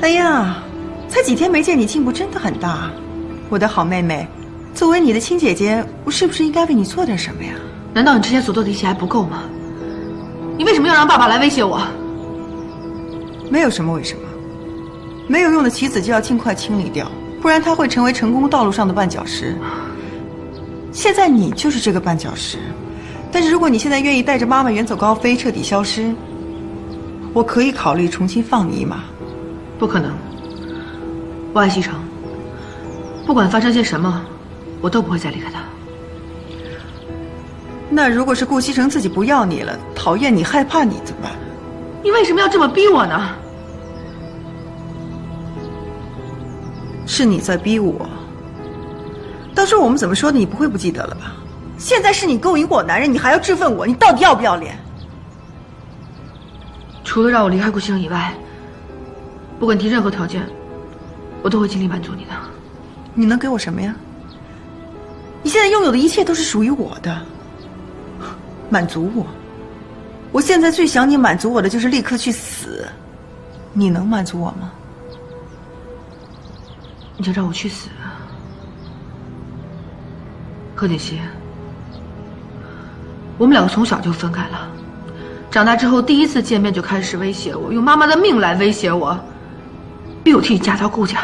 哎呀，才几天没见，你进步真的很大，我的好妹妹。作为你的亲姐姐，我是不是应该为你做点什么呀？难道你之前所做的一切还不够吗？你为什么要让爸爸来威胁我？没有什么为什么，没有用的棋子就要尽快清理掉，不然它会成为成功道路上的绊脚石。现在你就是这个绊脚石，但是如果你现在愿意带着妈妈远走高飞，彻底消失，我可以考虑重新放你一马。不可能，我爱西城，不管发生些什么，我都不会再离开他。那如果是顾西城自己不要你了，讨厌你、害怕你怎么办？你为什么要这么逼我呢？是你在逼我。当初我们怎么说的，你不会不记得了吧？现在是你勾引我男人，你还要质问我，你到底要不要脸？除了让我离开顾西城以外，不管提任何条件，我都会尽力满足你的。你能给我什么呀？你现在拥有的一切都是属于我的。满足我？我现在最想你满足我的就是立刻去死。你能满足我吗？你就让我去死？贺锦熙，我们两个从小就分开了，长大之后第一次见面就开始威胁我，用妈妈的命来威胁我，逼我替你嫁到顾家。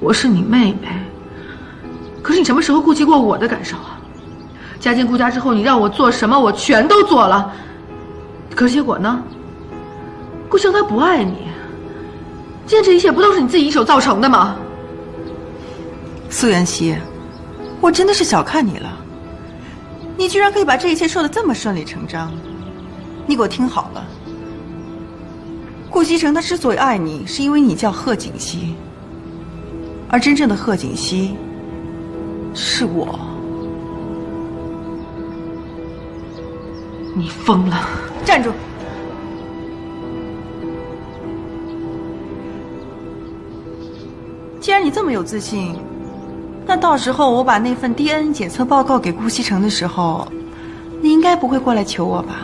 我是你妹妹，可是你什么时候顾及过我的感受啊？嫁进顾家之后，你让我做什么，我全都做了。可是结果呢？顾城他不爱你，今天这一切不都是你自己一手造成的吗？苏妍希，我真的是小看你了。你居然可以把这一切说得这么顺理成章。你给我听好了，顾西城他之所以爱你，是因为你叫贺锦熙，而真正的贺锦熙是我。你疯了！站住！既然你这么有自信，那到时候我把那份 DNA 检测报告给顾西城的时候，你应该不会过来求我吧？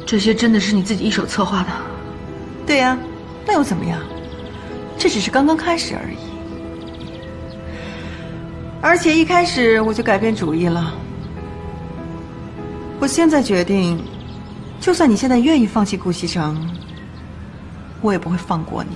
这些真的是你自己一手策划的？对呀，那又怎么样？这只是刚刚开始而已。而且一开始我就改变主意了。我现在决定，就算你现在愿意放弃顾西城，我也不会放过你。